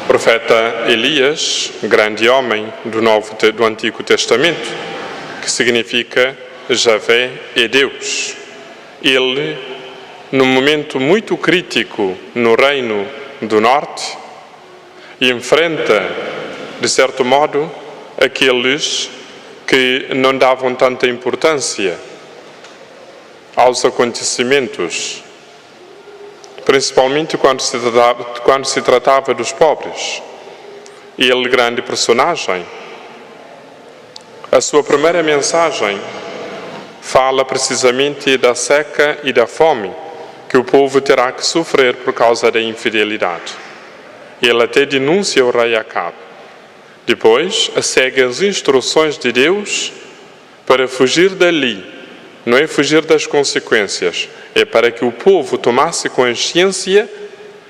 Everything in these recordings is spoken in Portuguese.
profeta Elias, grande homem do Antigo Testamento, que significa Javé é Deus. Ele, num momento muito crítico no Reino do Norte, enfrenta, de certo modo, aqueles que não davam tanta importância aos acontecimentos, principalmente quando se tratava dos pobres. Ele, grande personagem, a sua primeira mensagem fala precisamente da seca e da fome que o povo terá que sofrer por causa da infidelidade. Ele até denuncia o rei Acabe. Depois, segue as instruções de Deus para fugir dali. Não é fugir das consequências, é para que o povo tomasse consciência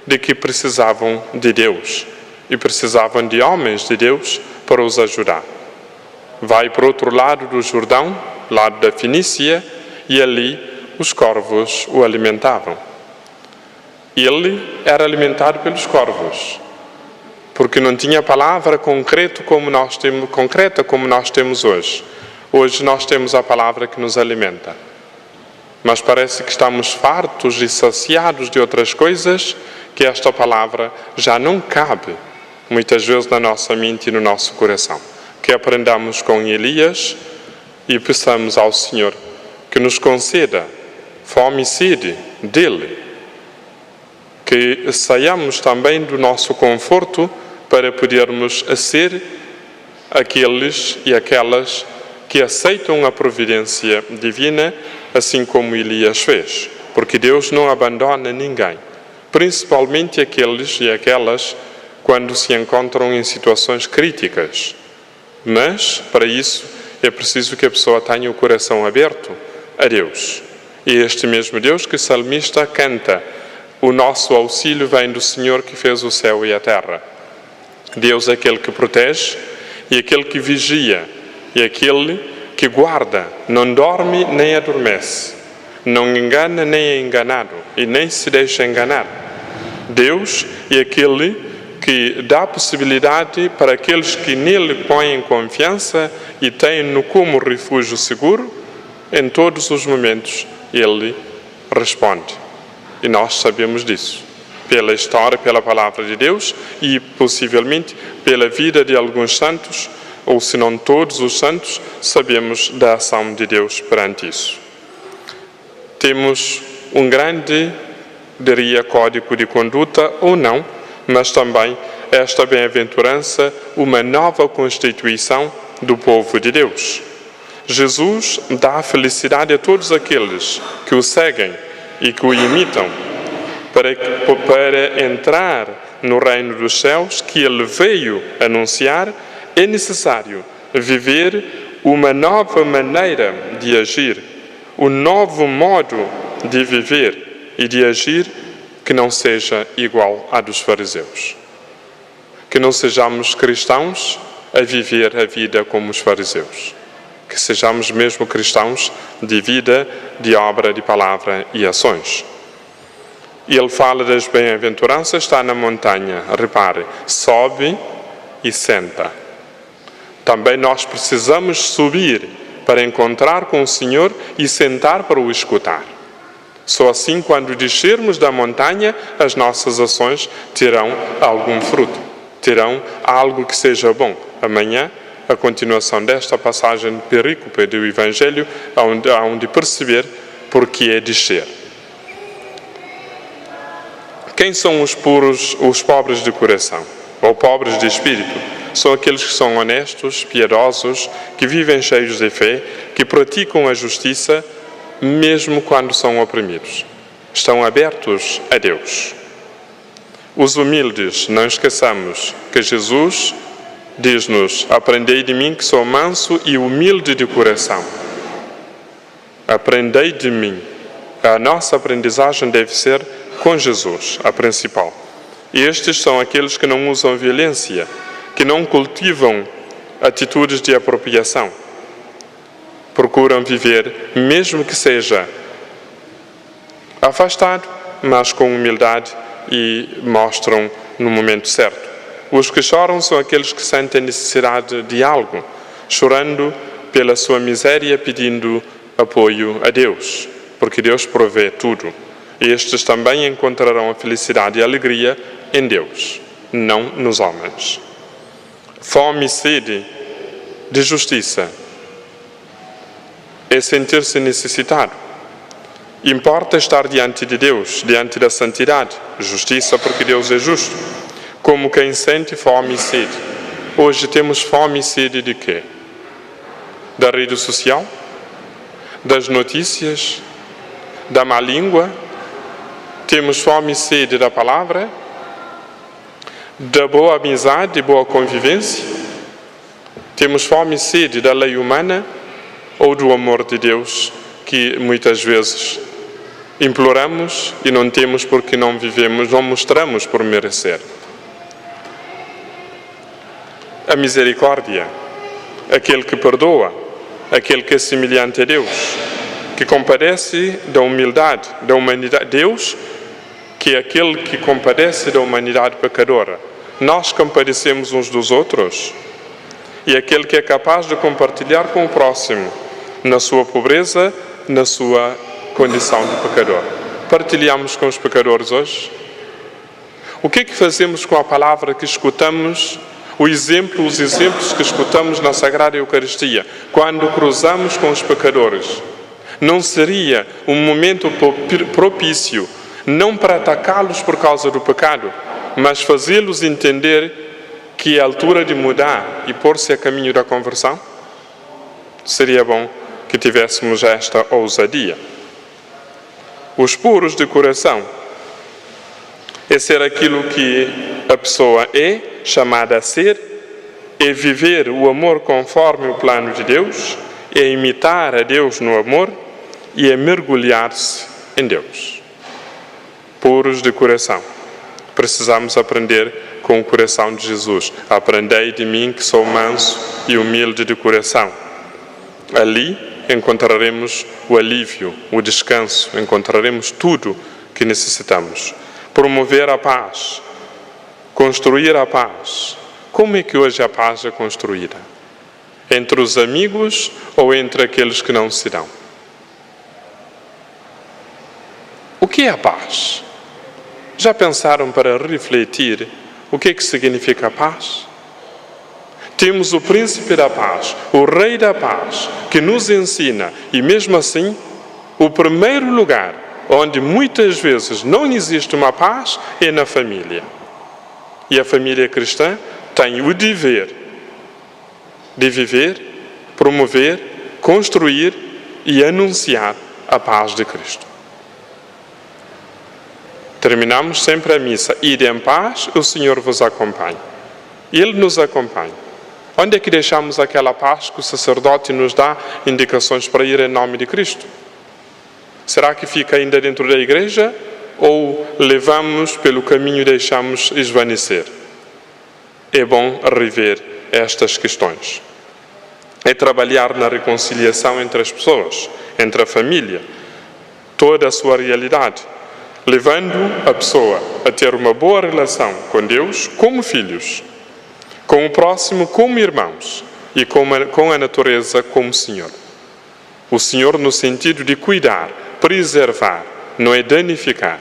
de que precisavam de Deus e precisavam de homens de Deus para os ajudar. Vai para o outro lado do Jordão, lado da Fenícia, e ali os corvos o alimentavam. Ele era alimentado pelos corvos, porque não tinha palavra concreta como nós temos hoje. Hoje nós temos a palavra que nos alimenta. Mas parece que estamos fartos e saciados de outras coisas que esta palavra já não cabe, muitas vezes, na nossa mente e no nosso coração. Que aprendamos com Elias e peçamos ao Senhor que nos conceda fome e sede dele. Que saiamos também do nosso conforto para podermos ser aqueles e aquelas que aceitam a providência divina, assim como Elias fez. Porque Deus não abandona ninguém, principalmente aqueles e aquelas quando se encontram em situações críticas. Mas, para isso, é preciso que a pessoa tenha o coração aberto a Deus. E este mesmo Deus que o salmista canta: o nosso auxílio vem do Senhor que fez o céu e a terra. Deus é aquele que protege e aquele que vigia, e aquele que guarda, não dorme nem adormece, não engana nem é enganado e nem se deixa enganar. Deus é aquele que dá possibilidade para aqueles que nele põem confiança e têm-no como refúgio seguro. Em todos os momentos ele responde. E nós sabemos disso, pela história, pela palavra de Deus e possivelmente pela vida de alguns santos, ou se não todos os santos, sabemos da ação de Deus perante isso. Temos um grande, diria, código de conduta, ou não, mas também esta bem-aventurança, uma nova constituição do povo de Deus. Jesus dá felicidade a todos aqueles que o seguem e que o imitam, para entrar no reino dos céus que ele veio anunciar. É necessário viver uma nova maneira de agir, um novo modo de viver e de agir que não seja igual à dos fariseus. Que não sejamos cristãos a viver a vida como os fariseus. Que sejamos mesmo cristãos de vida, de obra, de palavra e ações. E ele fala das bem-aventuranças, está na montanha, repare, sobe e senta. Também nós precisamos subir para encontrar com o Senhor e sentar para o escutar. Só assim, quando descermos da montanha, as nossas ações terão algum fruto, terão algo que seja bom. Amanhã, a continuação desta passagem de perícope do Evangelho, onde perceber porque é descer. Quem são os puros, os pobres de coração, ou pobres de espírito? São aqueles que são honestos, piedosos, que vivem cheios de fé, que praticam a justiça, mesmo quando são oprimidos. Estão abertos a Deus. Os humildes, não esqueçamos que Jesus diz-nos: aprendei de mim que sou manso e humilde de coração. Aprendei de mim. A nossa aprendizagem deve ser com Jesus, a principal. E estes são aqueles que não usam violência, que não cultivam atitudes de apropriação. Procuram viver, mesmo que seja afastado, mas com humildade, e mostram no momento certo. os que choram são aqueles que sentem necessidade de algo, chorando pela sua miséria, pedindo apoio a Deus, porque Deus provê tudo. Estes também encontrarão a felicidade e a alegria em Deus, não nos homens. Fome e sede de justiça é sentir-se necessitado. Importa estar diante de Deus, diante da santidade, justiça porque Deus é justo, como quem sente fome e sede. Hoje temos fome e sede de quê? Da rede social? Das notícias? Da má língua? Temos fome e sede da palavra? Da boa amizade e boa convivência? Temos fome e sede da lei humana ou do amor de Deus que muitas vezes imploramos e não temos porque não vivemos, não mostramos por merecer? A misericórdia, aquele que perdoa, aquele que é semelhante a Deus, que compadece da humildade, da humanidade. Deus, que é aquele que compadece da humanidade pecadora. Nós compadecemos uns dos outros, e aquele que é capaz de compartilhar com o próximo na sua pobreza, na sua condição de pecador. Partilhamos com os pecadores hoje? O que é que fazemos com a palavra que escutamos, os exemplos que escutamos na Sagrada Eucaristia, quando cruzamos com os pecadores? Não seria um momento propício, não para atacá-los por causa do pecado, mas fazê-los entender que é a altura de mudar e pôr-se a caminho da conversão? Seria bom que tivéssemos esta ousadia. Os puros de coração é ser aquilo que a pessoa é chamada a ser, é viver o amor conforme o plano de Deus, é imitar a Deus no amor e é mergulhar-se em Deus. Puros de coração. Precisamos aprender com o coração de Jesus. Aprendei de mim que sou manso e humilde de coração. Ali encontraremos o alívio, o descanso, encontraremos tudo que necessitamos. Promover a paz, construir a paz. Como é que hoje a paz é construída? Entre os amigos ou entre aqueles que não se dão? O que é a paz? Já pensaram para refletir o que significa a paz? Temos o príncipe da paz, o rei da paz, que nos ensina, e mesmo assim, o primeiro lugar onde muitas vezes não existe uma paz é na família. E a família cristã tem o dever de viver, promover, construir e anunciar a paz de Cristo. Terminamos sempre a missa. Ide em paz, o Senhor vos acompanhe. Ele nos acompanha. Onde é que deixamos aquela paz que o sacerdote nos dá indicações para ir em nome de Cristo? Será que fica ainda dentro da igreja ou levamos pelo caminho e deixamos esvanecer? É bom rever estas questões. É trabalhar na reconciliação entre as pessoas, entre a família, toda a sua realidade, levando a pessoa a ter uma boa relação com Deus como filhos, com o próximo como irmãos e com a natureza como Senhor. O Senhor no sentido de cuidar, preservar, não é danificar.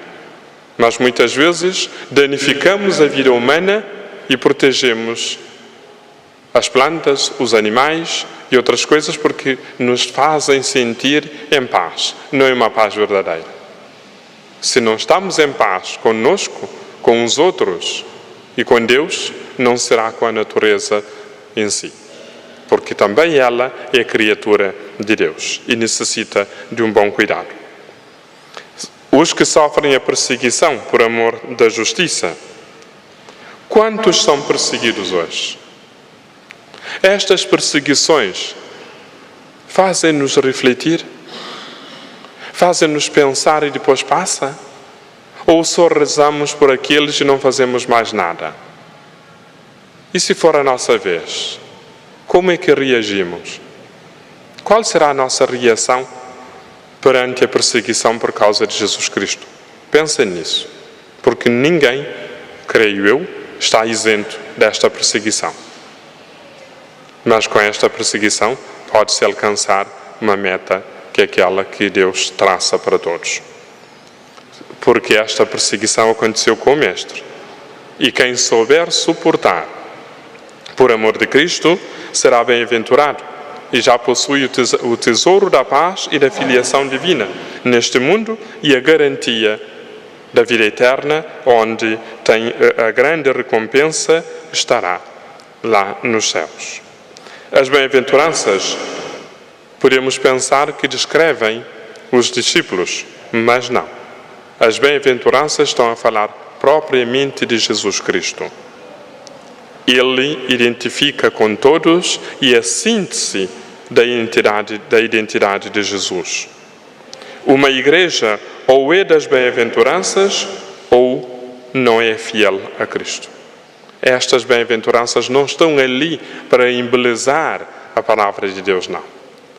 Mas muitas vezes danificamos a vida humana e protegemos as plantas, os animais e outras coisas porque nos fazem sentir em paz. Não é uma paz verdadeira. Se não estamos em paz conosco, com os outros e com Deus, não será com a natureza em si. Porque também ela é criatura de Deus e necessita de um bom cuidado. Os que sofrem a perseguição por amor da justiça, quantos são perseguidos hoje? Estas perseguições fazem-nos refletir? Fazem-nos pensar e depois passa? Ou só rezamos por aqueles e não fazemos mais nada? E se for a nossa vez, como é que reagimos? Qual será a nossa reação perante a perseguição por causa de Jesus Cristo? Pensem nisso, porque ninguém, creio eu, está isento desta perseguição. Mas com esta perseguição pode-se alcançar uma meta que é aquela que Deus traça para todos. Porque esta perseguição aconteceu com o Mestre. E quem souber suportar por amor de Cristo será bem-aventurado e já possui o tesouro da paz e da filiação divina neste mundo e a garantia da vida eterna, onde tem a grande recompensa estará lá nos céus. As bem-aventuranças, podemos pensar que descrevem os discípulos, mas não. As bem-aventuranças estão a falar propriamente de Jesus Cristo. Ele identifica com todos e a síntese da identidade de Jesus. Uma igreja ou é das bem-aventuranças ou não é fiel a Cristo. Estas bem-aventuranças não estão ali para embelezar a palavra de Deus, não.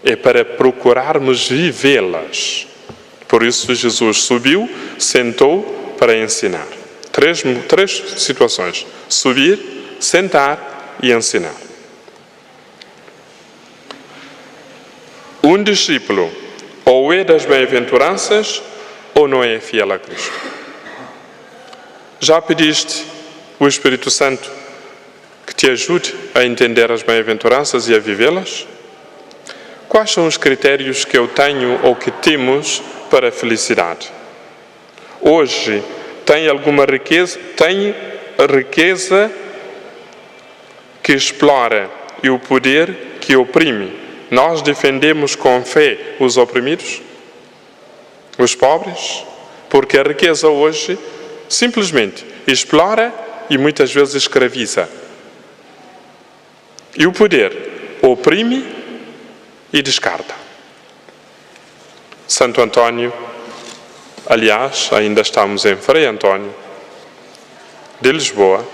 É para procurarmos vivê-las. Por isso Jesus subiu, sentou para ensinar. Três situações: subir, sentar e ensinar. Um discípulo ou é das bem-aventuranças ou não é fiel a Cristo. Já pediste o Espírito Santo que te ajude a entender as bem-aventuranças e a vivê-las? Quais são os critérios que eu tenho ou que temos para a felicidade? Hoje, tem alguma riqueza? Tem a riqueza que explora e o poder que oprime. Nós defendemos com fé os oprimidos, os pobres, porque a riqueza hoje simplesmente explora e muitas vezes escraviza. E o poder oprime e descarta. Santo Antônio, aliás, ainda estamos em Frei Antônio de Lisboa,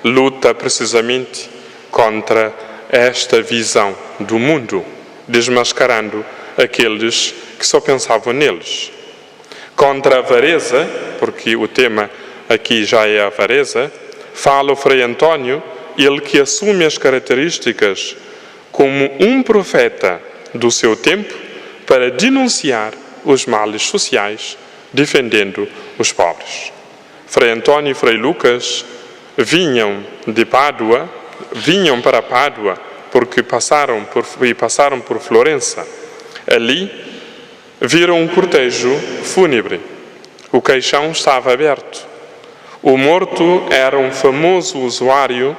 luta precisamente contra esta visão do mundo, desmascarando aqueles que só pensavam neles. Contra a avareza, porque o tema aqui já é a avareza, fala o Frei Antônio, ele que assume as características como um profeta do seu tempo para denunciar os males sociais, defendendo os pobres. Frei Antônio e Frei Lucas vinham para Pádua porque passaram por Florença. Ali viram um cortejo fúnebre. O caixão estava aberto. O morto era um famoso usuário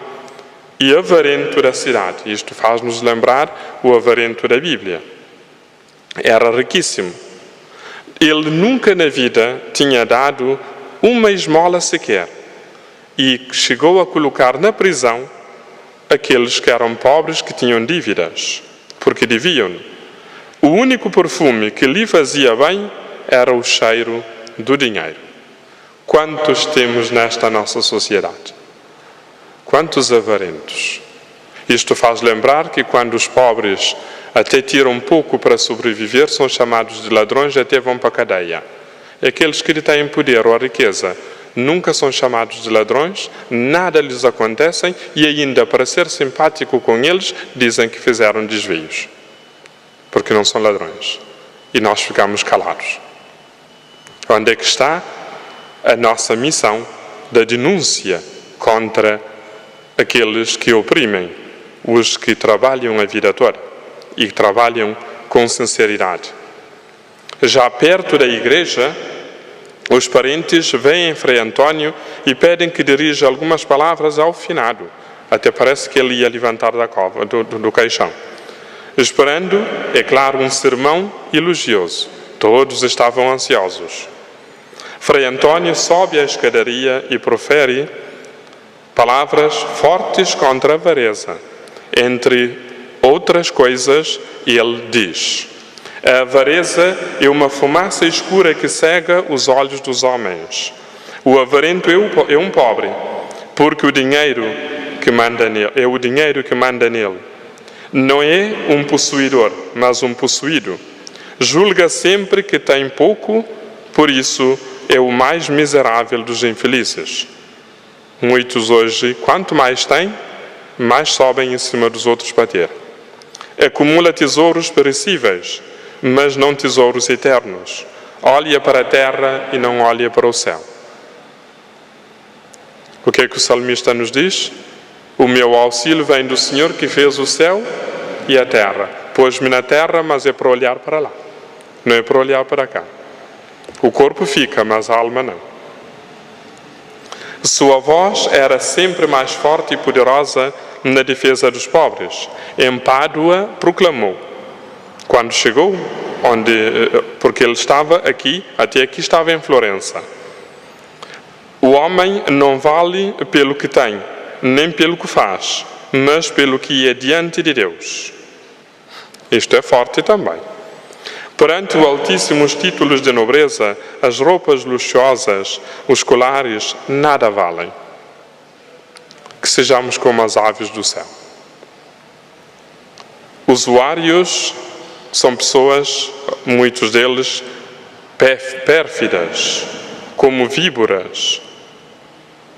e avarento da cidade. Isto faz-nos lembrar o avarento da Bíblia. Era riquíssimo. Ele nunca na vida tinha dado uma esmola sequer e chegou a colocar na prisão aqueles que eram pobres, que tinham dívidas, porque deviam. O único perfume que lhe fazia bem era o cheiro do dinheiro. Quantos temos nesta nossa sociedade? Quantos avarentos? Isto faz lembrar que quando os pobres até tiram um pouco para sobreviver, são chamados de ladrões e até vão para a cadeia. Aqueles que têm poder ou a riqueza nunca são chamados de ladrões, nada lhes acontece e ainda, para ser simpático com eles, dizem que fizeram desvios. Porque não são ladrões. E nós ficamos calados. Onde é que está a nossa missão da denúncia contra aqueles que oprimem, os que trabalham a vida toda e que trabalham com sinceridade? Já perto da igreja, os parentes vêm Frei Antônio e pedem que dirija algumas palavras ao finado. Até parece que ele ia levantar da cova, do caixão. Esperando, é claro, um sermão elogioso. Todos estavam ansiosos. Frei Antônio sobe a escadaria e profere palavras fortes contra a avareza. Entre outras coisas, ele diz: a avareza é uma fumaça escura que cega os olhos dos homens. O avarento é um pobre, porque o dinheiro que manda nele, é o dinheiro que manda nele. Não é um possuidor, mas um possuído. Julga sempre que tem pouco, por isso é o mais miserável dos infelizes. Muitos hoje, quanto mais têm, mais sobem em cima dos outros para ter. Acumula tesouros perecíveis, mas não tesouros eternos. Olha para a terra e não olha para o céu. O que é que o salmista nos diz? O meu auxílio vem do Senhor que fez o céu e a terra. Pôs-me na terra, mas é para olhar para lá. Não é para olhar para cá. O corpo fica, mas a alma não. Sua voz era sempre mais forte e poderosa na defesa dos pobres. Em Pádua proclamou. Quando chegou, porque ele estava aqui, até aqui estava em Florença. O homem não vale pelo que tem, nem pelo que faz, mas pelo que é diante de Deus. Isto é forte também. Perante os altíssimos títulos de nobreza, as roupas luxuosas, os colares, nada valem. Que sejamos como as aves do céu. Usuários são pessoas, muitos deles, pérfidas, como víboras.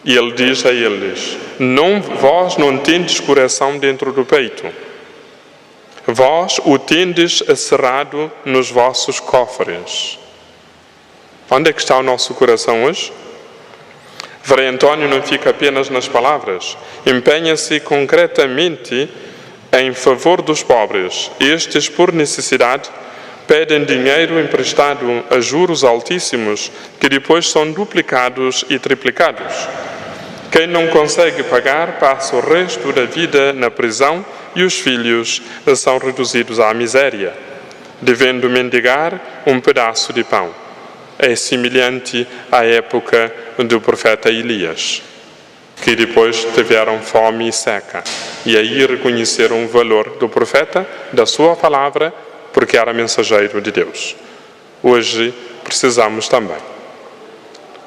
E ele diz a eles, vós não tendes coração dentro do peito. Vós o tendes cerrado nos vossos cofres. Onde é que está o nosso coração hoje? Frei António não fica apenas nas palavras, empenha-se concretamente em favor dos pobres. Estes, por necessidade, pedem dinheiro emprestado a juros altíssimos, que depois são duplicados e triplicados. Quem não consegue pagar passa o resto da vida na prisão e os filhos são reduzidos à miséria, devendo mendigar um pedaço de pão. É semelhante à época do profeta Elias, que depois tiveram fome e seca, e aí reconheceram o valor do profeta, da sua palavra, porque era mensageiro de Deus. Hoje precisamos também,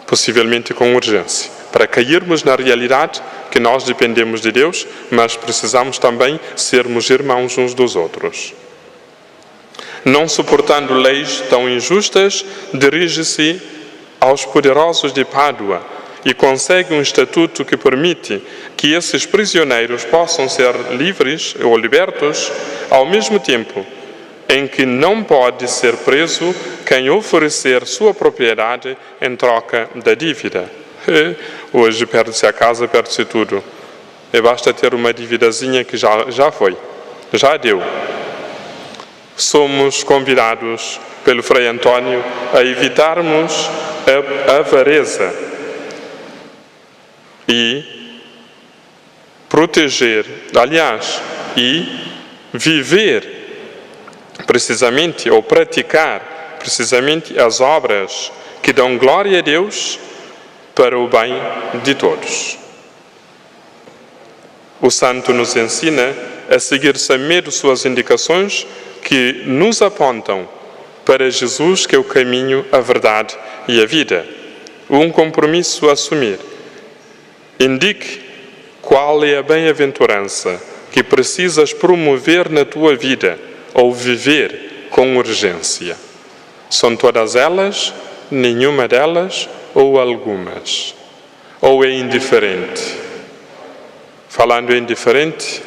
possivelmente com urgência, para cairmos na realidade que nós dependemos de Deus, mas precisamos também sermos irmãos uns dos outros. Não suportando leis tão injustas, dirige-se aos poderosos de Pádua e consegue um estatuto que permite que esses prisioneiros possam ser livres ou libertos, ao mesmo tempo em que não pode ser preso quem oferecer sua propriedade em troca da dívida. Hoje perde-se a casa, perde-se tudo. E basta ter uma dívidazinha que já foi, já deu. Somos convidados pelo Frei António a evitarmos a avareza e proteger, aliás, e viver precisamente, ou praticar precisamente as obras que dão glória a Deus para o bem de todos. O santo nos ensina a seguir sem medo suas indicações que nos apontam para Jesus, que é o caminho, a verdade e a vida. Um compromisso a assumir. Indique qual é a bem-aventurança que precisas promover na tua vida ou viver com urgência. São todas elas, nenhuma delas ou algumas? Ou é indiferente? Falando em indiferente,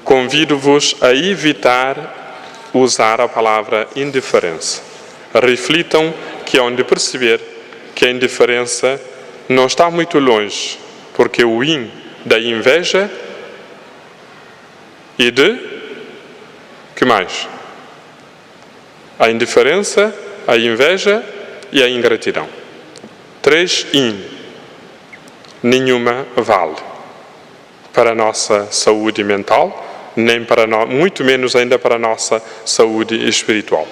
convido-vos a evitar usar a palavra indiferença. Reflitam que é onde perceber que a indiferença não está muito longe, porque o in da inveja e de... que mais? A indiferença, a inveja e a ingratidão. 3 in. Nenhuma vale para a nossa saúde mental, nem para muito menos ainda para a nossa saúde espiritual.